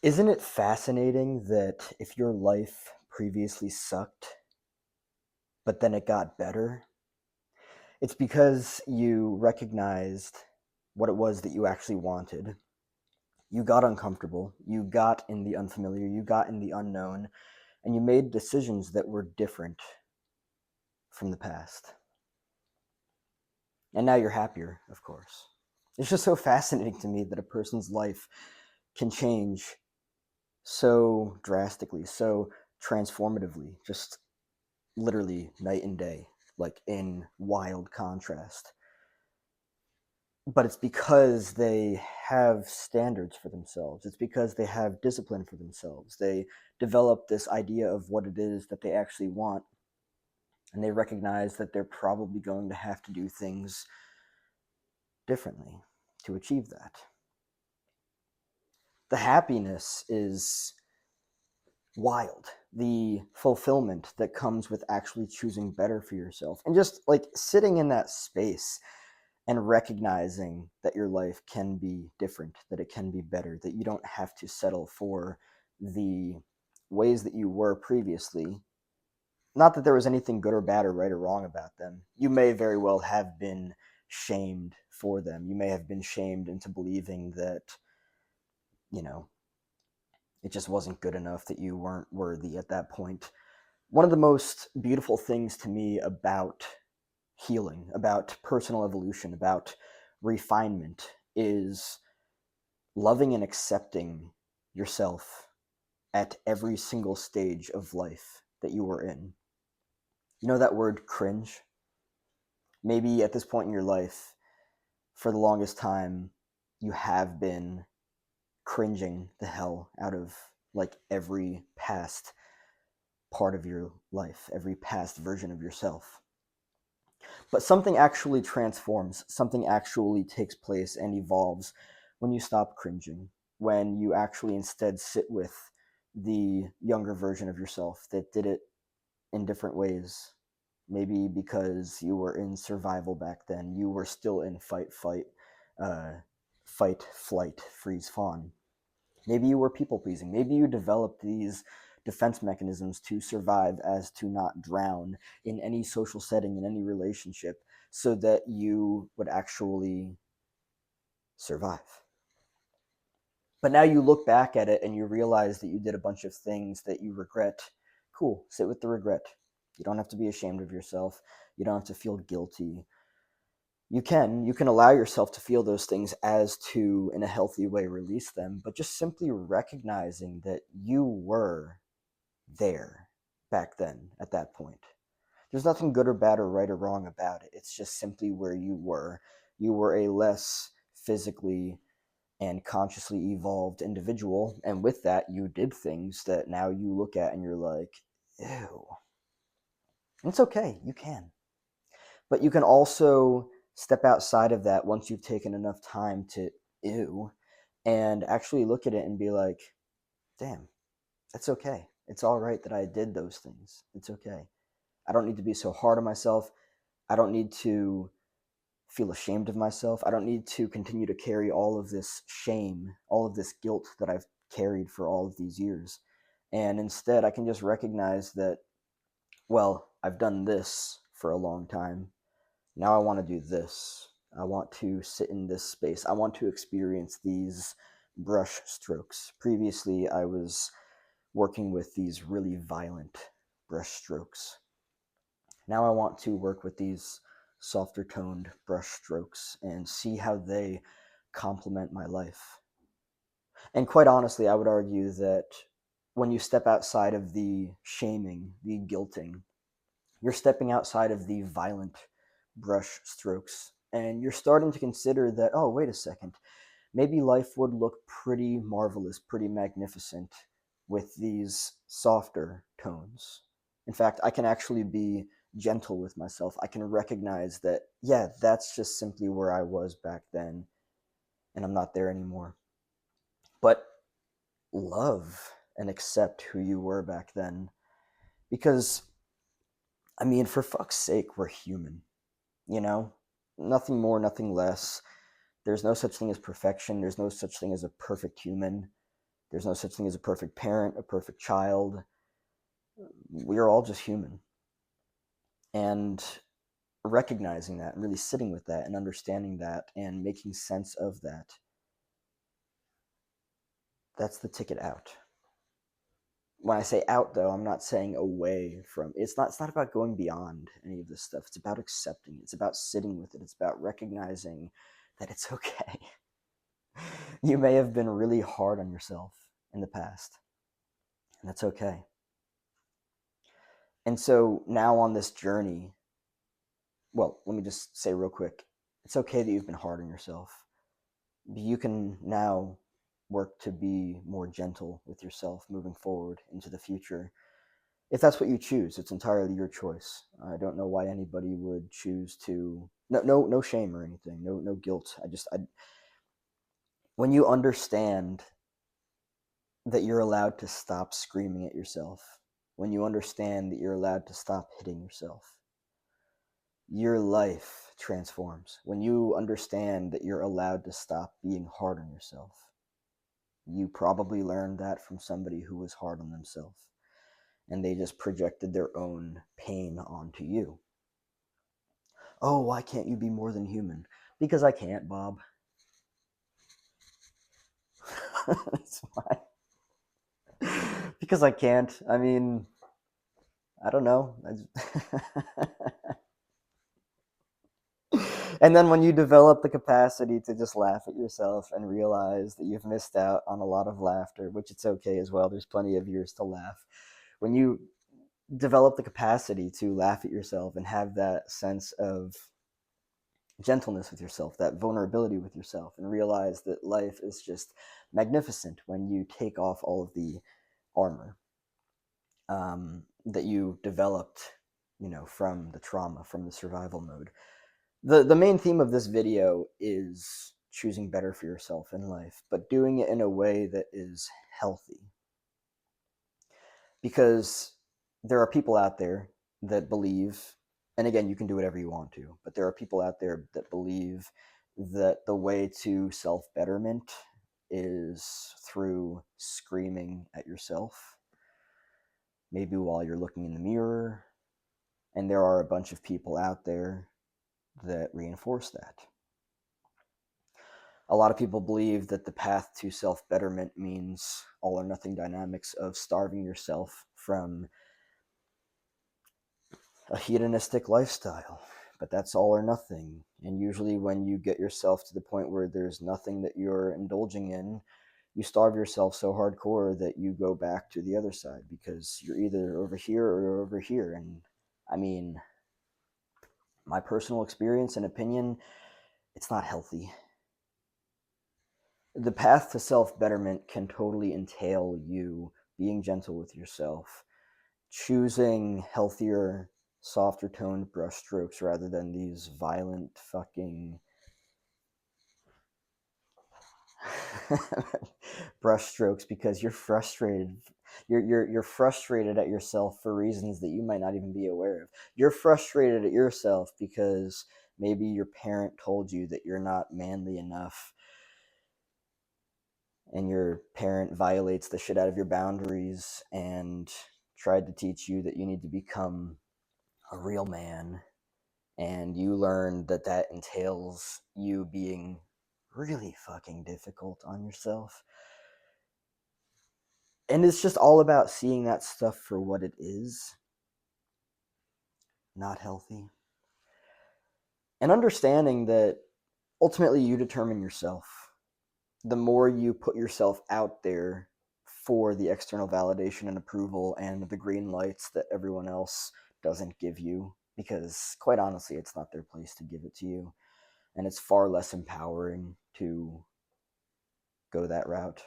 Isn't it fascinating that if your life previously sucked, but then it got better, it's because you recognized what it was that you actually wanted. You got uncomfortable, you got in the unfamiliar, you got in the unknown, and you made decisions that were different from the past. And now you're happier, of course. It's just so fascinating to me that a person's life can change so drastically, so transformatively, just literally night and day, like in wild contrast. But it's because they have standards for themselves. It's because they have discipline for themselves. They develop this idea of what it is that they actually want, and they recognize that they're probably going to have to do things differently to achieve that. The happiness is wild. The fulfillment that comes with actually choosing better for yourself and just like sitting in that space and recognizing that your life can be different, that it can be better, that you don't have to settle for the ways that you were previously. Not that there was anything good or bad or right or wrong about them. You may very well have been shamed for them. You may have been shamed into believing that, you know, it just wasn't good enough, that you weren't worthy at that point. One of the most beautiful things to me about healing, about personal evolution, about refinement is loving and accepting yourself at every single stage of life that you were in. You know that word cringe? Maybe at this point in your life, for the longest time, you have been cringing the hell out of like every past part of your life, every past version of yourself. But something actually transforms, something actually takes place and evolves when you stop cringing, when you actually instead sit with the younger version of yourself that did it in different ways. Maybe because you were in survival back then, you were still in uh, fight, flight, freeze, fawn. Maybe you were people pleasing. Maybe you developed these defense mechanisms to survive as to not drown in any social setting, in any relationship, so that you would actually survive. But now you look back at it and you realize that you did a bunch of things that you regret. Cool, sit with the regret. You don't have to be ashamed of yourself. You don't have to feel guilty. You can allow yourself to feel those things as to in a healthy way release them, but just simply recognizing that you were there back then at that point. There's nothing good or bad or right or wrong about it. It's just simply where you were. You were a less physically and consciously evolved individual, and with that you did things that now you look at and you're like, ew. And it's okay, you can. But you can also step outside of that once you've taken enough time to ew and actually look at it and be like, damn, that's okay. It's all right that I did those things. It's okay. I don't need to be so hard on myself. I don't need to feel ashamed of myself. I don't need to continue to carry all of this shame, all of this guilt that I've carried for all of these years. And instead, I can just recognize that, well, I've done this for a long time. Now I want to do this. I want to sit in this space. I want to experience these brush strokes. Previously, I was working with these really violent brush strokes. Now I want to work with these softer toned brush strokes and see how they complement my life. And quite honestly, I would argue that when you step outside of the shaming, the guilting, you're stepping outside of the violent brush strokes and you're starting to consider that, oh, wait a second, maybe life would look pretty marvelous, pretty magnificent with these softer tones. In fact, I can actually be gentle with myself. I can recognize that, yeah, that's just simply where I was back then, and I'm not there anymore. But love and accept who you were back then. Because, I mean, for fuck's sake, we're human, you know? Nothing more, nothing less. There's no such thing as perfection. There's no such thing as a perfect human. There's no such thing as a perfect parent, a perfect child. We are all just human. And recognizing that and really sitting with that and understanding that and making sense of that, that's the ticket out. When I say out, though, I'm not saying away from. It's not about going beyond any of this stuff. It's about accepting it. It's about sitting with it. It's about recognizing that it's okay. You may have been really hard on yourself in the past, and that's okay. And so now on this journey, well, let me just say real quick, it's okay that you've been hard on yourself. You can now work to be more gentle with yourself moving forward into the future. If that's what you choose, it's entirely your choice. I don't know why anybody would choose to. No shame or anything. No guilt. When you understand that you're allowed to stop screaming at yourself, when you understand that you're allowed to stop hitting yourself, your life transforms. When you understand that you're allowed to stop being hard on yourself, you probably learned that from somebody who was hard on themselves, and they just projected their own pain onto you. Oh, why can't you be more than human? Because I can't, Bob. That's why. Because I can't. I mean, I don't know. And then when you develop the capacity to just laugh at yourself and realize that you've missed out on a lot of laughter, which it's okay as well, there's plenty of years to laugh. When you develop the capacity to laugh at yourself and have that sense of gentleness with yourself, that vulnerability with yourself, and realize that life is just magnificent when you take off all of the armor that you developed, from the trauma, from the survival mode. The main theme of this video is choosing better for yourself in life, but doing it in a way that is healthy. Because there are people out there that believe, and again, you can do whatever you want to, but there are people out there that believe that the way to self-betterment is through screaming at yourself, maybe while you're looking in the mirror. And there are a bunch of people out there that reinforce that. A lot of people believe that the path to self-betterment means all or nothing dynamics of starving yourself from a hedonistic lifestyle, but that's all or nothing. And usually when you get yourself to the point where there's nothing that you're indulging in, you starve yourself so hardcore that you go back to the other side because you're either over here or over here. And I mean, my personal experience and opinion, it's not healthy. The path to self-betterment can totally entail you being gentle with yourself, choosing healthier, softer toned brushstrokes rather than these violent fucking brushstrokes because you're frustrated. You're frustrated at yourself for reasons that you might not even be aware of. You're frustrated at yourself because maybe your parent told you that you're not manly enough, and your parent violates the shit out of your boundaries and tried to teach you that you need to become a real man, and you learn that that entails you being really fucking difficult on yourself. And it's just all about seeing that stuff for what it is, not healthy. And understanding that ultimately you determine yourself. The more you put yourself out there for the external validation and approval and the green lights that everyone else doesn't give you, because quite honestly, it's not their place to give it to you. And it's far less empowering to go that route.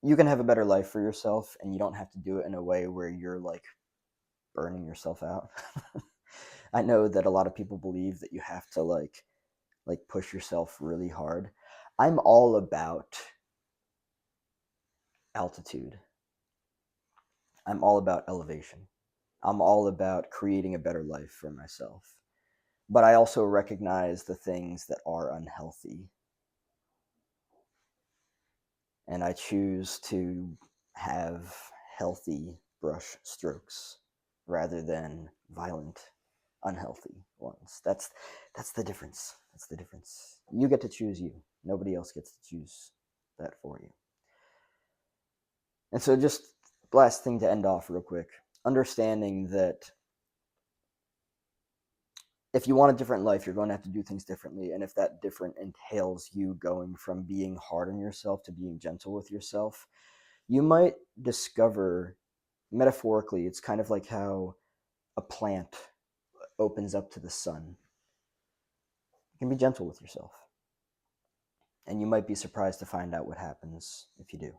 You can have a better life for yourself, and you don't have to do it in a way where you're like burning yourself out. I know that a lot of people believe that you have to like push yourself really hard. I'm all about altitude. I'm all about elevation. I'm all about creating a better life for myself. But I also recognize the things that are unhealthy. and I choose to have healthy brush strokes rather than violent, unhealthy ones. That's the difference. That's the difference. You get to choose you. Nobody else gets to choose that for you. And so, just last thing to end off real quick, understanding that if you want a different life, you're going to have to do things differently. And if that different entails you going from being hard on yourself to being gentle with yourself, you might discover, metaphorically, it's kind of like how a plant opens up to the sun. You can be gentle with yourself. And you might be surprised to find out what happens if you do.